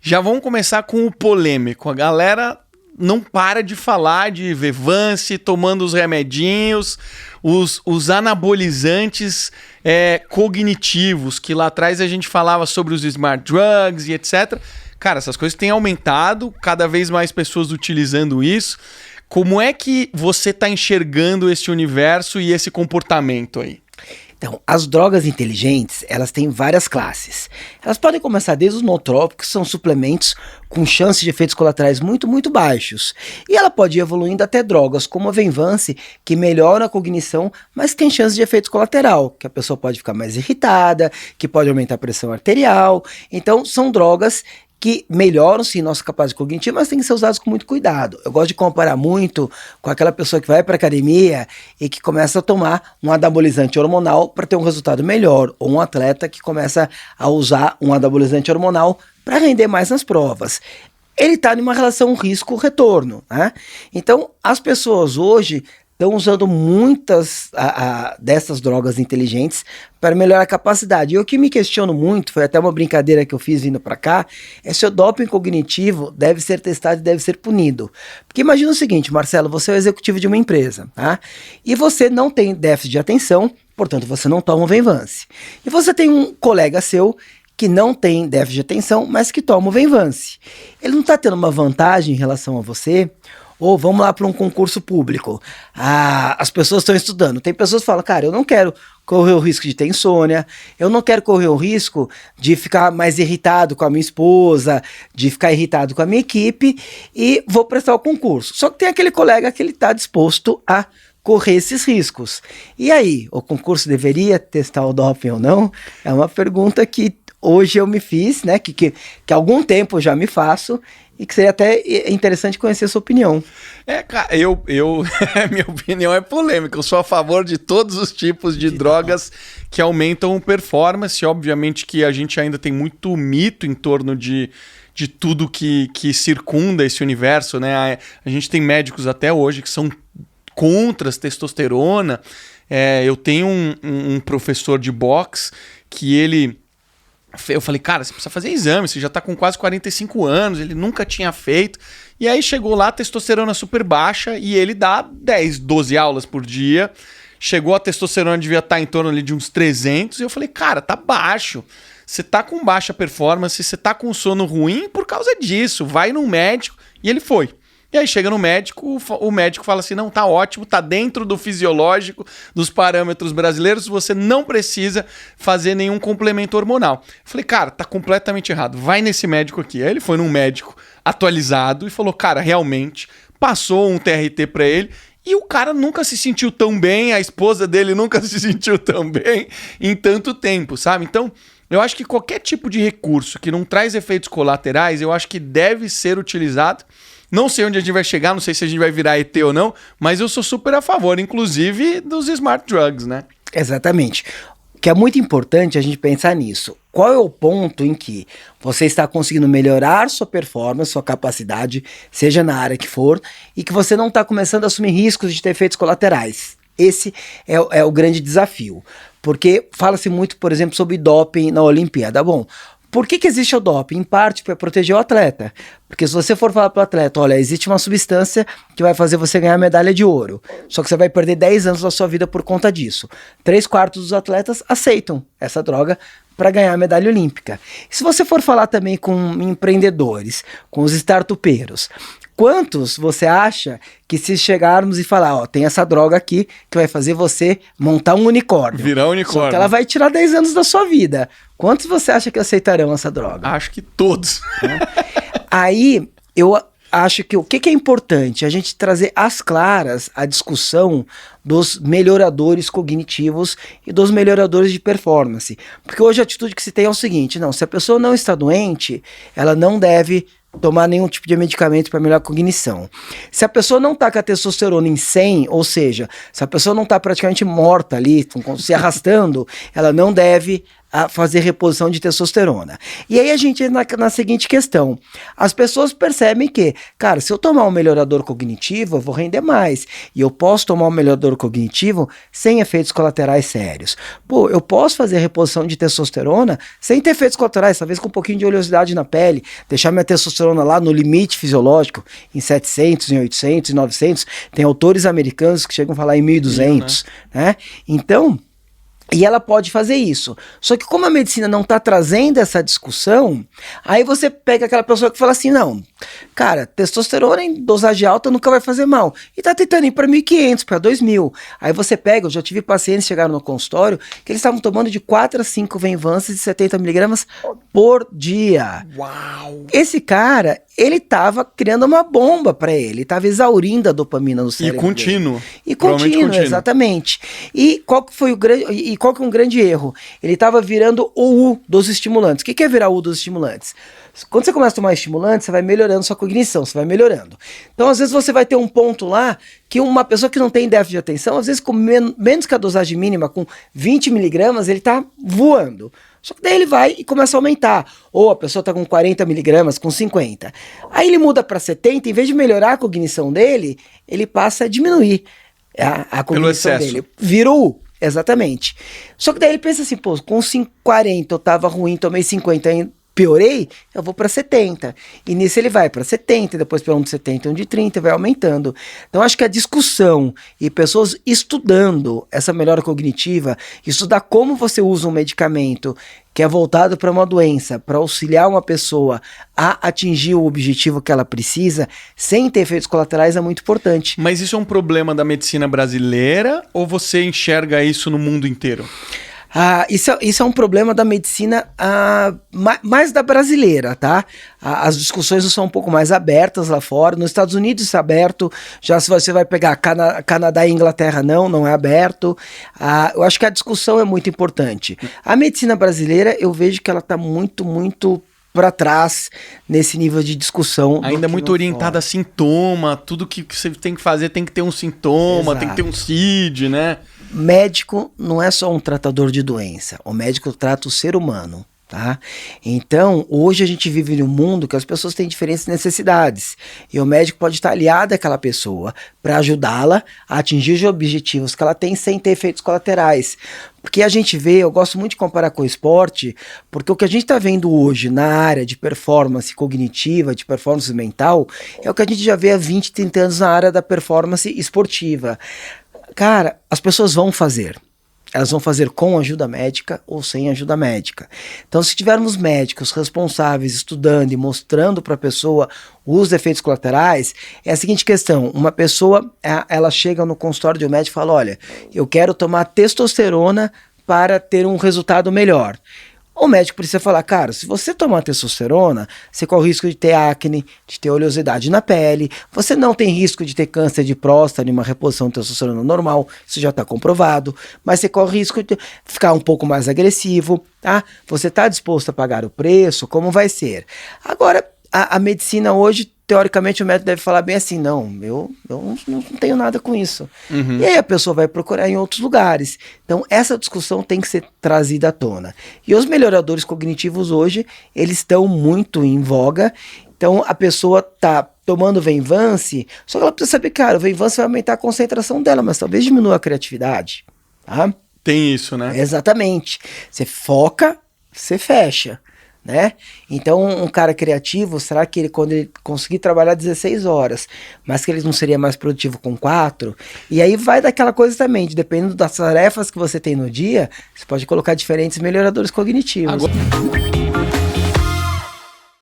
Já vamos começar com o polêmico. A galera não para de falar de Vevance, tomando os remedinhos, os anabolizantes cognitivos, que lá atrás a gente falava sobre os smart drugs e etc. Cara, essas coisas têm aumentado, cada vez mais pessoas utilizando isso. Como é que você está enxergando esse universo e esse comportamento aí? Então, as drogas inteligentes, elas têm várias classes. Elas podem começar desde os nootrópicos, que são suplementos com chance de efeitos colaterais muito, muito baixos. E ela pode ir evoluindo até drogas como a Venvance, que melhora a cognição, mas tem chance de efeito colateral, que a pessoa pode ficar mais irritada, que pode aumentar a pressão arterial. Então, são drogas que melhoram sim nossa capacidade cognitiva, mas tem que ser usados com muito cuidado. Eu gosto de comparar muito com aquela pessoa que vai para academia e que começa a tomar um anabolizante hormonal para ter um resultado melhor, ou um atleta que começa a usar um anabolizante hormonal para render mais nas provas. Ele está numa relação risco-retorno, né? Então, as pessoas hoje estão usando muitas dessas drogas inteligentes para melhorar a capacidade. E o que me questiono muito, foi até uma brincadeira que eu fiz vindo para cá, é se o doping cognitivo deve ser testado e deve ser punido. Porque imagina o seguinte, Marcelo, você é o executivo de uma empresa, tá? E você não tem déficit de atenção, portanto você não toma o Venvance. E você tem um colega seu que não tem déficit de atenção, mas que toma o Venvance. Ele não está tendo uma vantagem em relação a você? Ou vamos lá para um concurso público. As pessoas estão estudando. Tem pessoas que falam, cara, eu não quero correr o risco de ter insônia, eu não quero correr o risco de ficar mais irritado com a minha esposa, de ficar irritado com a minha equipe, e vou prestar o concurso. Só que tem aquele colega que ele está disposto a correr esses riscos. E aí, o concurso deveria testar o doping ou não? É uma pergunta que hoje eu me fiz, né? Que há algum tempo eu já me faço, e que seria até interessante conhecer a sua opinião. Cara, minha opinião é polêmica. Eu sou a favor de todos os tipos de drogas que aumentam performance. Obviamente que a gente ainda tem muito mito em torno de tudo que circunda esse universo, né? A gente tem médicos até hoje que são contra a testosterona. Eu tenho um professor de boxe que eu falei, cara, você precisa fazer exame, você já tá com quase 45 anos, ele nunca tinha feito. E aí chegou lá, testosterona super baixa, e ele dá 10, 12 aulas por dia. Chegou a testosterona, devia estar em torno ali de uns 300, e eu falei, cara, tá baixo. Você tá com baixa performance, você tá com sono ruim por causa disso, vai num médico. E ele foi. E aí chega no médico, o médico fala assim, não, tá ótimo, tá dentro do fisiológico, dos parâmetros brasileiros, você não precisa fazer nenhum complemento hormonal. Eu falei, cara, tá completamente errado, vai nesse médico aqui. Aí ele foi num médico atualizado e falou, cara, realmente, passou um TRT pra ele, e o cara nunca se sentiu tão bem, a esposa dele nunca se sentiu tão bem em tanto tempo, sabe? Então, eu acho que qualquer tipo de recurso que não traz efeitos colaterais, eu acho que deve ser utilizado. Não sei onde a gente vai chegar, não sei se a gente vai virar ET ou não, mas eu sou super a favor, inclusive, dos smart drugs, né? Exatamente. O que é muito importante a gente pensar nisso. Qual é o ponto em que você está conseguindo melhorar sua performance, sua capacidade, seja na área que for, e que você não está começando a assumir riscos de ter efeitos colaterais? Esse é o grande desafio. Porque fala-se muito, por exemplo, sobre doping na Olimpíada. Bom, por que existe o doping? Em parte para proteger o atleta. Porque se você for falar para o atleta, olha, existe uma substância que vai fazer você ganhar medalha de ouro, só que você vai perder 10 anos da sua vida por conta disso. 3/4 dos atletas aceitam essa droga para ganhar a medalha olímpica. E se você for falar também com empreendedores, com os startupeiros, quantos você acha que se chegarmos e falar, ó, tem essa droga aqui que vai fazer você montar um unicórnio. Virar um unicórnio. Só que ela vai tirar 10 anos da sua vida. Quantos você acha que aceitarão essa droga? Acho que todos. Aí, eu acho que o que é importante? A gente trazer às claras a discussão dos melhoradores cognitivos e dos melhoradores de performance. Porque hoje a atitude que se tem é o seguinte, não, se a pessoa não está doente, ela não deve tomar nenhum tipo de medicamento para melhorar a cognição. Se a pessoa não tá com a testosterona em 100, ou seja, se a pessoa não tá praticamente morta ali, se arrastando, ela não deve fazer reposição de testosterona. E aí a gente entra na seguinte questão. As pessoas percebem que, cara, se eu tomar um melhorador cognitivo, eu vou render mais. E eu posso tomar um melhorador cognitivo sem efeitos colaterais sérios. Pô, eu posso fazer reposição de testosterona sem ter efeitos colaterais, talvez com um pouquinho de oleosidade na pele, deixar minha testosterona lá no limite fisiológico, em 700, em 800, em 900. Tem autores americanos que chegam a falar em 1.200, né? Então... E ela pode fazer isso. Só que como a medicina não está trazendo essa discussão, aí você pega aquela pessoa que fala assim, não, cara, testosterona em dosagem alta nunca vai fazer mal. E tá tentando ir para 1.500, para 2.000. Aí você pega, eu já tive pacientes que chegaram no consultório que eles estavam tomando de 4 a 5 Venvances de 70 miligramas por dia. Uau! Esse cara, ele tava criando uma bomba para ele, tava exaurindo a dopamina no cérebro. E contínuo. Dele. E contínuo, exatamente. E qual que foi qual que é um grande erro? Ele estava virando o U dos estimulantes. O que é virar o U dos estimulantes? Quando você começa a tomar estimulante, você vai melhorando sua cognição, você vai melhorando. Então, às vezes, você vai ter um ponto lá que uma pessoa que não tem déficit de atenção, às vezes, com menos que a dosagem mínima, com 20 miligramas, ele está voando. Só que daí ele vai e começa a aumentar. Ou a pessoa está com 40 miligramas, com 50. Aí ele muda para 70, em vez de melhorar a cognição dele, ele passa a diminuir a cognição dele. Vira o U. Exatamente. Só que daí ele pensa assim, pô, com 40 eu tava ruim, tomei 50, piorei, eu vou para 70. E nisso ele vai para 70, depois para um de 70, um de 30, vai aumentando. Então acho que a discussão e pessoas estudando essa melhora cognitiva, estudar como você usa um medicamento que é voltado para uma doença, para auxiliar uma pessoa a atingir o objetivo que ela precisa, sem ter efeitos colaterais, é muito importante. Mas isso é um problema da medicina brasileira ou você enxerga isso no mundo inteiro? Isso é um problema da medicina mais da brasileira, tá? As discussões são um pouco mais abertas lá fora. Nos Estados Unidos isso é aberto. Já se você vai pegar Canadá e Inglaterra, não é aberto. Eu acho que a discussão é muito importante. A medicina brasileira, eu vejo que ela está muito, muito para trás nesse nível de discussão. Ainda muito orientada a sintoma. Tudo que você tem que fazer tem que ter um sintoma, Exato. Tem que ter um CID, né? Médico não é só um tratador de doença. O médico trata o ser humano, tá? Então, hoje a gente vive num mundo que as pessoas têm diferentes necessidades. E o médico pode estar aliado àquela pessoa para ajudá-la a atingir os objetivos que ela tem sem ter efeitos colaterais. Porque a gente vê, eu gosto muito de comparar com o esporte, porque o que a gente está vendo hoje na área de performance cognitiva, de performance mental, é o que a gente já vê há 20, 30 anos na área da performance esportiva. Cara, as pessoas vão fazer. Elas vão fazer com ajuda médica ou sem ajuda médica. Então, se tivermos médicos responsáveis estudando e mostrando para a pessoa os efeitos colaterais, é a seguinte questão. Uma pessoa, ela chega no consultório de um médico e fala, olha, eu quero tomar testosterona para ter um resultado melhor. O médico precisa falar, cara, se você tomar testosterona, você corre o risco de ter acne, de ter oleosidade na pele, você não tem risco de ter câncer de próstata em uma reposição de testosterona normal, isso já está comprovado, mas você corre o risco de ficar um pouco mais agressivo, tá? Você está disposto a pagar o preço? Como vai ser? Agora, a medicina hoje, teoricamente, o médico deve falar bem assim, não, eu não tenho nada com isso. Uhum. E aí a pessoa vai procurar em outros lugares. Então, essa discussão tem que ser trazida à tona. E os melhoradores cognitivos hoje, eles estão muito em voga. Então, a pessoa está tomando Venvance, só que ela precisa saber, cara, o Venvance vai aumentar a concentração dela, mas talvez diminua a criatividade. Tá? Tem isso, né? Exatamente. Você foca, você fecha. Né? Então um cara criativo, será que ele, quando ele conseguir trabalhar 16 horas, mas que ele não seria mais produtivo com 4? E aí vai daquela coisa também, dependendo das tarefas que você tem no dia, você pode colocar diferentes melhoradores cognitivos. Agora...